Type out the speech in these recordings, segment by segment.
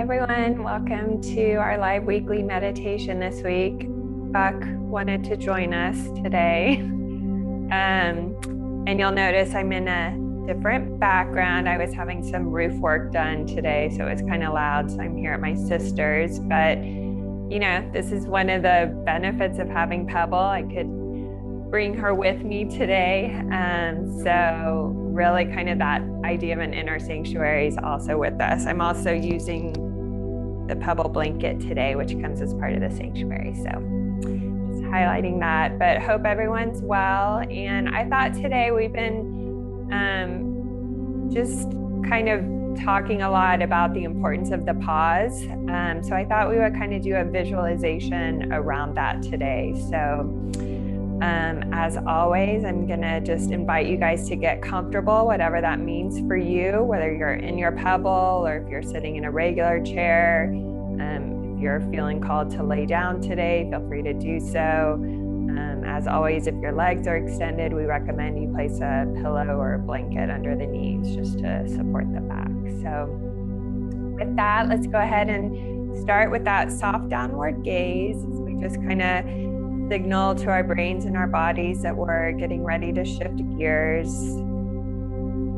everyone, welcome to our live weekly meditation this week. Buck wanted to join us today. And you'll notice I'm in a different background. I was having some roof work done today, so it was kind of loud. So I'm here at my sister's, but you know, this is one of the benefits of having Pebbl. I could bring her with me today. So really kind of that idea of an inner sanctuary is also with us. I'm also using the Pebbl blanket today, which comes as part of the sanctuary. So just highlighting that, but hope everyone's well. And I thought today we've been just kind of talking a lot about the importance of the pause. So I thought we would kind of do a visualization around that today. So as always, I'm gonna just invite you guys to get comfortable, whatever that means for you, whether you're in your Pebbl or if you're sitting in a regular chair. If you're feeling called to lay down today, feel free to do so. As always, if your legs are extended, we recommend you place a pillow or a blanket under the knees just to support the back. So with that, let's go ahead and start with that soft downward gaze as we just kind of signal to our brains and our bodies that we're getting ready to shift gears.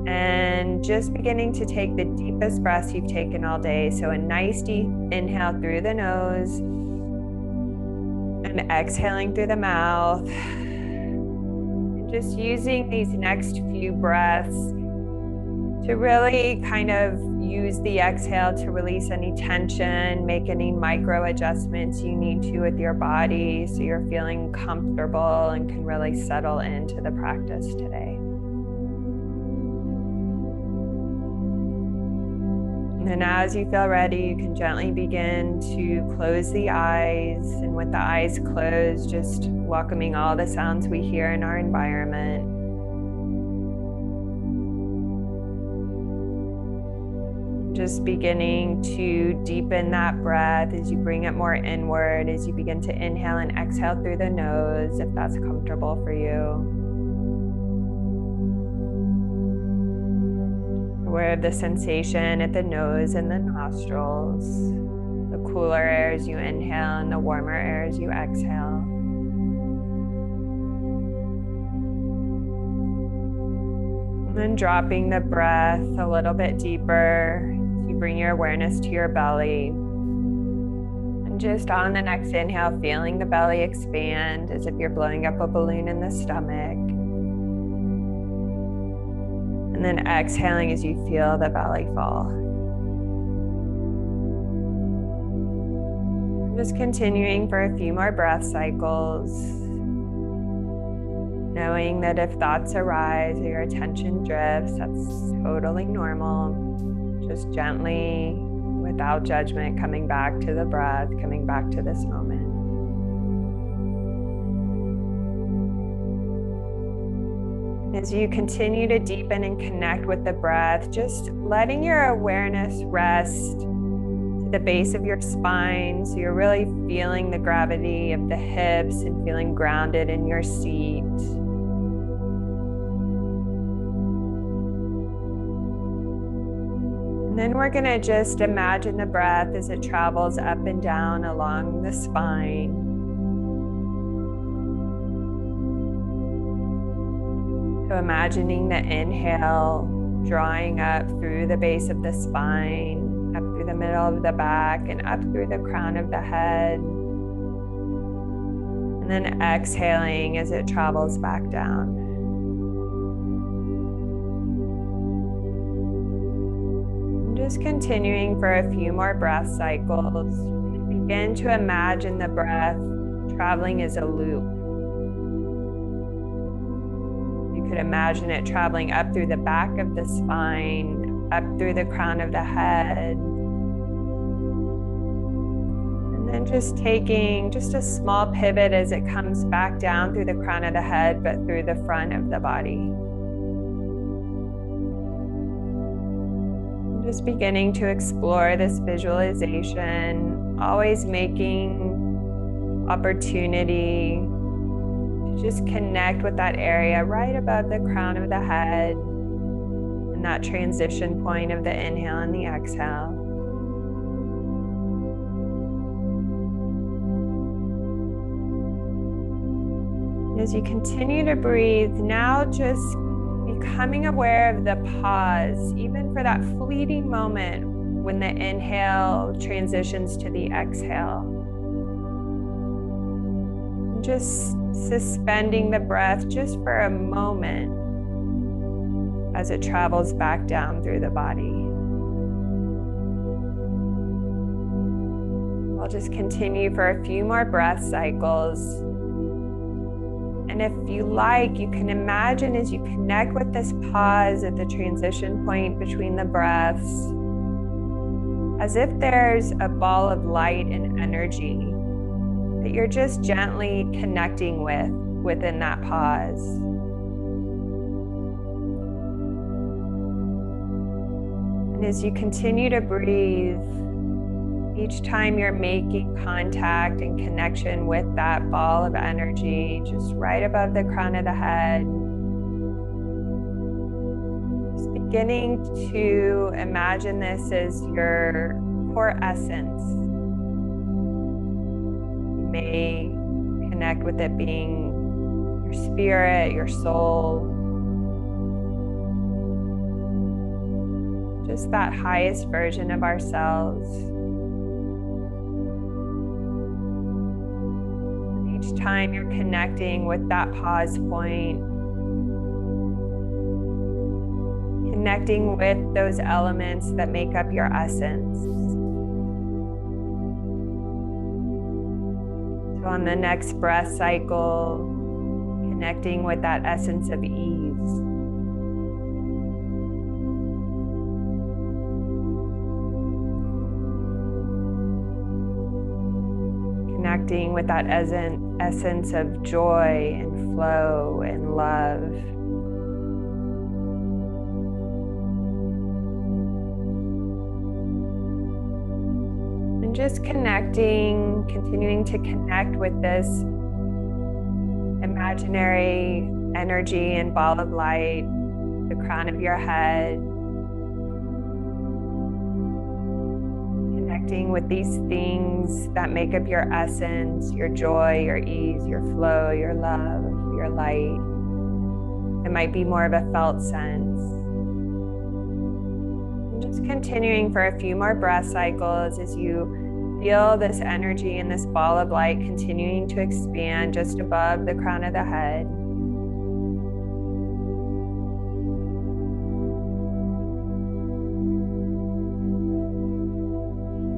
And just beginning to take the deepest breaths you've taken all day. So a nice deep inhale through the nose and exhaling through the mouth. And just using these next few breaths to really kind of use the exhale to release any tension, make any micro adjustments you need to with your body so you're feeling comfortable and can really settle into the practice today. And then as you feel ready, you can gently begin to close the eyes. And with the eyes closed, just welcoming all the sounds we hear in our environment. Just beginning to deepen that breath as you bring it more inward, as you begin to inhale and exhale through the nose, if that's comfortable for you. Aware of the sensation at the nose and the nostrils, the cooler air as you inhale and the warmer air as you exhale. And then dropping the breath a little bit deeper. You bring your awareness to your belly. And just on the next inhale, feeling the belly expand as if you're blowing up a balloon in the stomach. And then exhaling as you feel the belly fall. Just continuing for a few more breath cycles. Knowing that if thoughts arise or your attention drifts, that's totally normal. Just gently, without judgment, coming back to the breath, coming back to this moment. As you continue to deepen and connect with the breath, just letting your awareness rest to the base of your spine. So you're really feeling the gravity of the hips and feeling grounded in your seat. And then we're going to just imagine the breath as it travels up and down along the spine. So imagining the inhale drawing up through the base of the spine, up through the middle of the back, and up through the crown of the head. And then exhaling as it travels back down. Just continuing for a few more breath cycles. Begin to imagine the breath traveling as a loop. You could imagine it traveling up through the back of the spine, up through the crown of the head. And then just taking just a small pivot as it comes back down through the crown of the head, but through the front of the body. Just beginning to explore this visualization, always making opportunity to just connect with that area right above the crown of the head and that transition point of the inhale and the exhale. As you continue to breathe, now just becoming aware of the pause, even for that fleeting moment when the inhale transitions to the exhale. Just suspending the breath just for a moment as it travels back down through the body. I'll just continue for a few more breath cycles. And if you like, you can imagine as you connect with this pause at the transition point between the breaths, as if there's a ball of light and energy that you're just gently connecting with within that pause. And as you continue to breathe, each time you're making contact and connection with that ball of energy, just right above the crown of the head, just beginning to imagine this as your core essence. You may connect with it being your spirit, your soul, just that highest version of ourselves. Each time you're connecting with that pause point, connecting with those elements that make up your essence. So on the next breath cycle, connecting with that essence of ease. Connecting with that essence of joy and flow and love. And just connecting, continuing to connect with this imaginary energy and ball of light, the crown of your head. Connecting with these things that make up your essence, your joy, your ease, your flow, your love, your light. It might be more of a felt sense. And just continuing for a few more breath cycles as you feel this energy and this ball of light continuing to expand just above the crown of the head.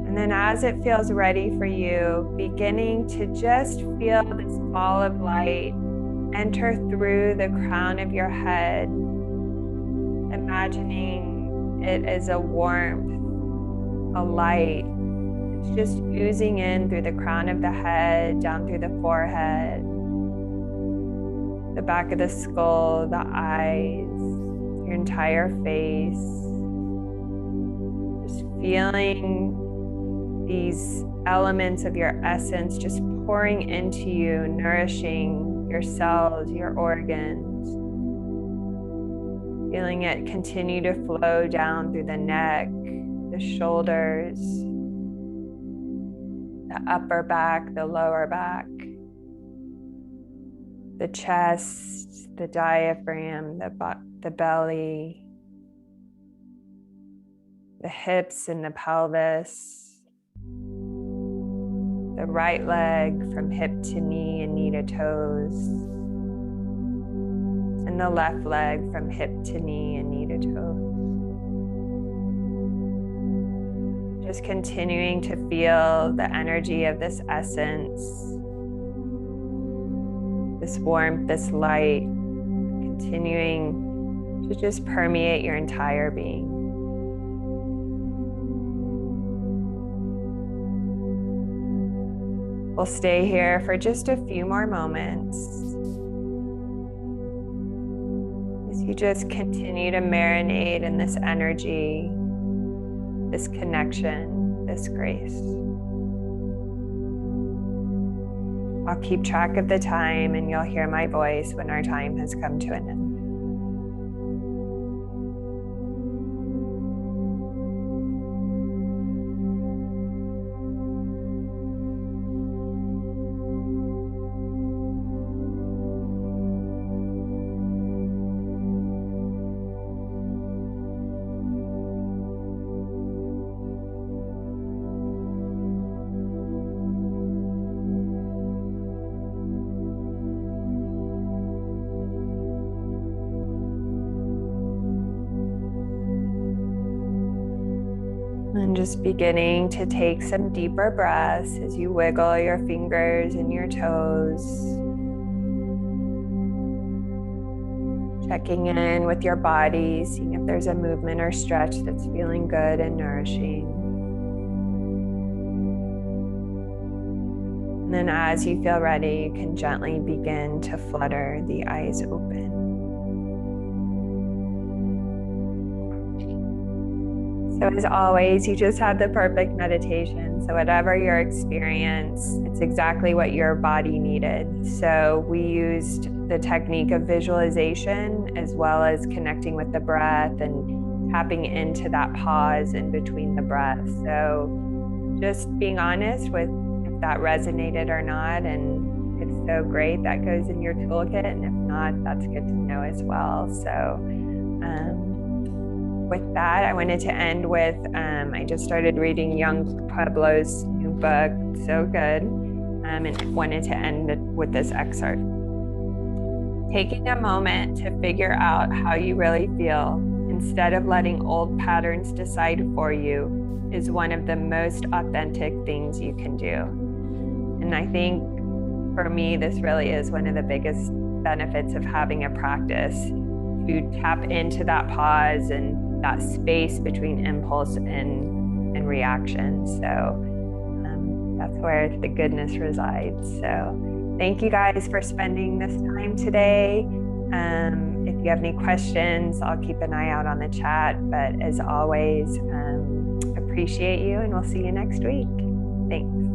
And then as it feels ready for you, beginning to just feel this ball of light enter through the crown of your head, imagining it as a warmth, a light. It's just oozing in through the crown of the head, down through the forehead, the back of the skull, the eyes, your entire face. Just feeling these elements of your essence just pouring into you, nourishing your cells, your organs. Feeling it continue to flow down through the neck, the shoulders, the upper back, the lower back, the chest, the diaphragm, the belly, the hips and the pelvis. The right leg from hip to knee and knee to toes. And the left leg from hip to knee and knee to toes. Just continuing to feel the energy of this essence, this warmth, this light, continuing to just permeate your entire being. We'll stay here for just a few more moments as you just continue to marinate in this energy, this connection, this grace. I'll keep track of the time and you'll hear my voice when our time has come to an end. And just beginning to take some deeper breaths as you wiggle your fingers and your toes. Checking in with your body, seeing if there's a movement or stretch that's feeling good and nourishing. And then as you feel ready, you can gently begin to flutter the eyes open. So as always, you just had the perfect meditation. So whatever your experience, it's exactly what your body needed. So we used the technique of visualization as well as connecting with the breath and tapping into that pause in between the breaths. So just being honest with if that resonated or not. And if so, great, that goes in your toolkit. And if not, that's good to know as well. So with that, I wanted to end with, I just started reading young Pebblo's new book, so good, and wanted to end with this excerpt. Taking a moment to figure out how you really feel instead of letting old patterns decide for you is one of the most authentic things you can do. And I think for me, this really is one of the biggest benefits of having a practice, to tap into that pause and that space between impulse and reaction. So that's where the goodness resides. So thank you guys for spending this time today. If you have any questions, I'll keep an eye out on the chat. But as always, appreciate you, and we'll see you next week. Thanks.